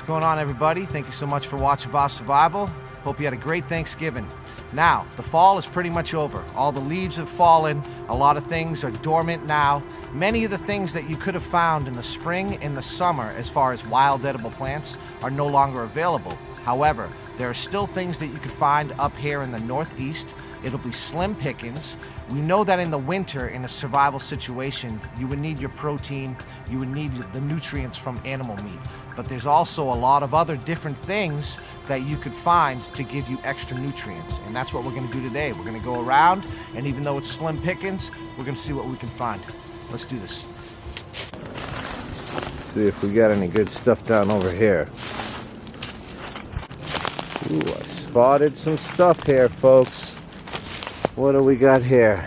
What's going on, everybody? Thank you so much for watching Survival. Hope you had a great Thanksgiving. Now, the fall is pretty much over. All the leaves have fallen. A lot of things are dormant now. Many of the things that you could have found in the spring and the summer as far as wild edible plants are no longer available. However, there are still things that you could find up here in the Northeast. It'll be slim pickings. We know that in the winter, in a survival situation, you would need your protein, you would need the nutrients from animal meat. But there's also a lot of other different things that you could find to give you extra nutrients. And that's what we're gonna do today. We're gonna go around, and even though it's slim pickings, we're gonna see what we can find. Let's do this. See if we got any good stuff down over here. Ooh, I spotted some stuff here, folks. What do we got here?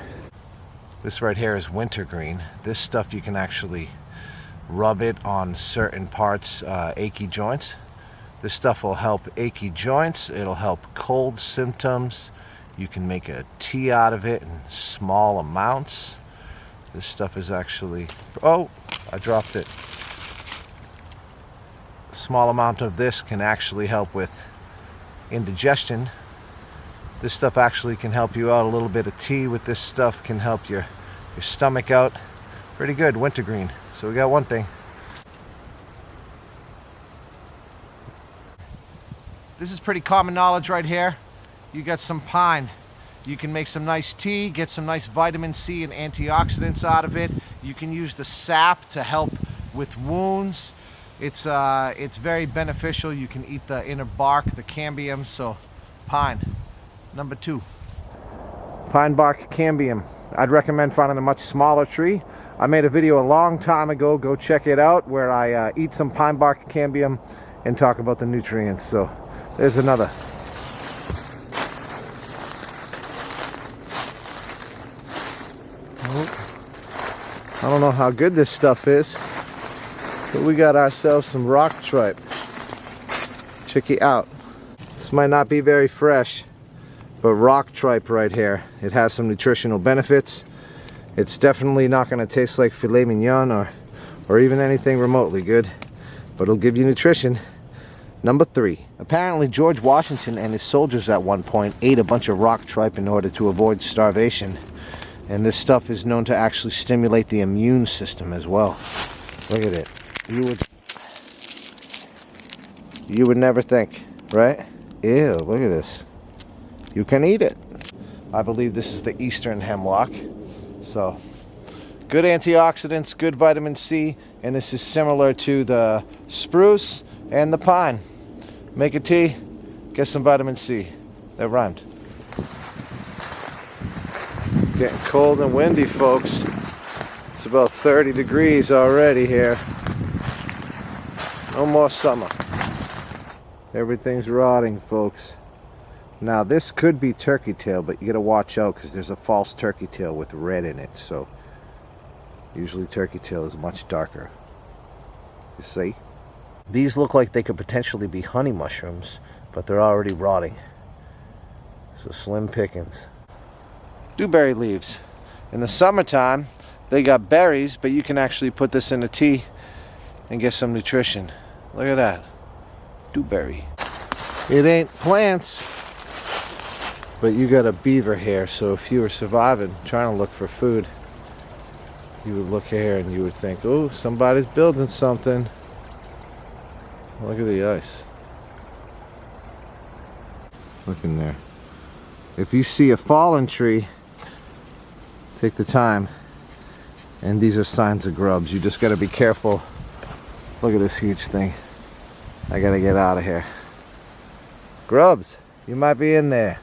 This right here is wintergreen. This stuff you can actually rub it on certain parts, achy joints. This stuff will help achy joints. It'll help cold symptoms. You can make a tea out of it in small amounts. This stuff is actually, oh, I dropped it. A small amount of this can actually help with indigestion. This stuff actually can help you out. A little bit of tea with this stuff can help your stomach out. Pretty good, wintergreen. So we got one thing. This is pretty common knowledge right here. You got some pine. You can make some nice tea, get some nice vitamin C and antioxidants out of it. You can use the sap to help with wounds. It's very beneficial. You can eat the inner bark, the cambium. So pine. Number 2. Pine bark cambium. I'd recommend finding a much smaller tree. I made a video a long time ago, go check it out, where I eat some pine bark cambium and talk about the nutrients. So there's another. I don't know how good this stuff is, but we got ourselves some rock tripe. Check it out. This might not be very fresh, but rock tripe right here. It has some nutritional benefits. It's definitely not going to taste like filet mignon or even anything remotely good, but it'll give you nutrition. Number 3. Apparently George Washington and his soldiers at one point ate a bunch of rock tripe in order to avoid starvation. And this stuff is known to actually stimulate the immune system as well. Look at it. You would never think, right? Ew, look at this. You can eat it. I believe this is the eastern hemlock. So, good antioxidants, good vitamin C, and this is similar to the spruce and the pine. Make a tea, get some vitamin C. That rhymed. It's getting cold and windy, folks. It's about 30 degrees already here. No more summer. Everything's rotting, folks. Now this could be turkey tail, but you gotta watch out because there's a false turkey tail with red in it. So usually turkey tail is much darker. You see? These look like they could potentially be honey mushrooms, but they're already rotting. So slim pickings. Dewberry leaves. In the summertime, they got berries, but you can actually put this in a tea and get some nutrition. Look at that. Dewberry. It ain't plants, but you got a beaver here, so if you were surviving, trying to look for food, you would look here and you would think, oh, somebody's building something. Look at the ice. Look in there. If you see a fallen tree, take the time. And these are signs of grubs. You just got to be careful. Look at this huge thing. I got to get out of here. Grubs, you might be in there.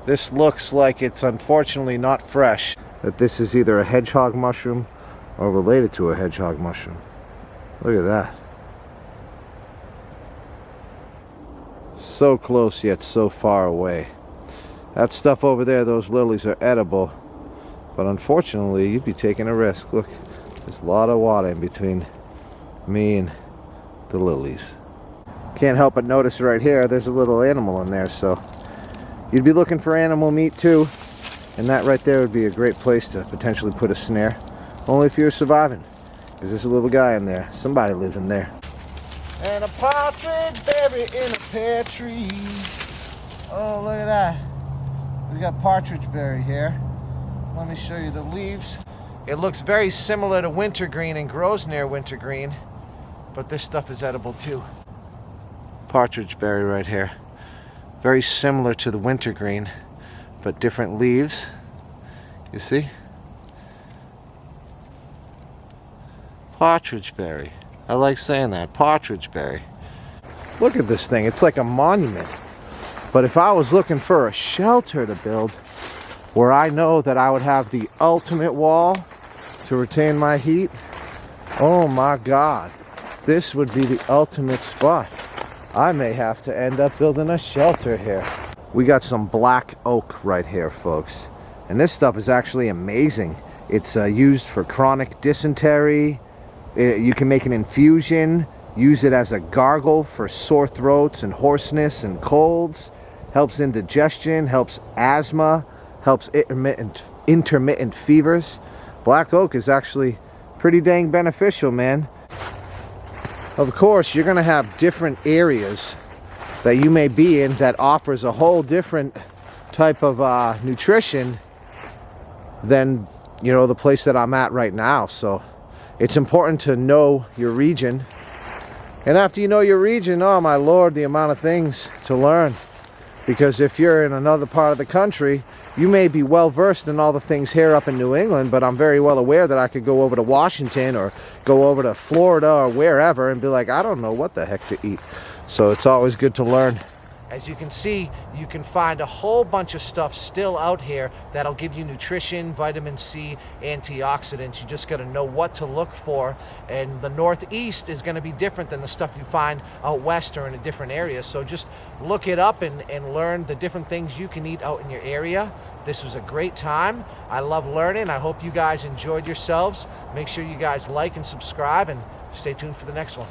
This looks like it's unfortunately not fresh. That this is either a hedgehog mushroom or related to a hedgehog mushroom. Look at that. So close yet so far away. That stuff over there, those lilies are edible. But unfortunately, you'd be taking a risk. Look, there's a lot of water in between me and the lilies. Can't help but notice right here, there's a little animal in there, so you'd be looking for animal meat too, and that right there would be a great place to potentially put a snare. Only if you're surviving, because there's a little guy in there. Somebody lives in there. And a partridge berry in a pear tree. Oh, look at that. We got partridge berry here. Let me show you the leaves. It looks very similar to wintergreen and grows near wintergreen, but this stuff is edible too. Partridge berry right here. Very similar to the wintergreen, but different leaves. You see? Partridge berry. I like saying that. Partridge berry. Look at this thing. It's like a monument. But if I was looking for a shelter to build where I know that I would have the ultimate wall to retain my heat, oh my God, this would be the ultimate spot. I may have to end up building a shelter here. We got some black oak right here, folks. And this stuff is actually amazing. It's used for chronic dysentery. You can make an infusion, use it as a gargle for sore throats and hoarseness and colds. Helps indigestion, helps asthma, helps intermittent fevers. Black oak is actually pretty dang beneficial, man. Of course, you're gonna have different areas that you may be in that offers a whole different type of nutrition than, you know, the place that I'm at right now. So it's important to know your region. And after you know your region, oh my Lord, the amount of things to learn. Because if you're in another part of the country, you may be well versed in all the things here up in New England, but I'm very well aware that I could go over to Washington or go over to Florida or wherever and be like, I don't know what the heck to eat. So it's always good to learn. As you can see, you can find a whole bunch of stuff still out here that'll give you nutrition, vitamin C, antioxidants. You just got to know what to look for. And the Northeast is going to be different than the stuff you find out west or in a different area. So just look it up and learn the different things you can eat out in your area. This was a great time. I love learning. I hope you guys enjoyed yourselves. Make sure you guys like and subscribe and stay tuned for the next one.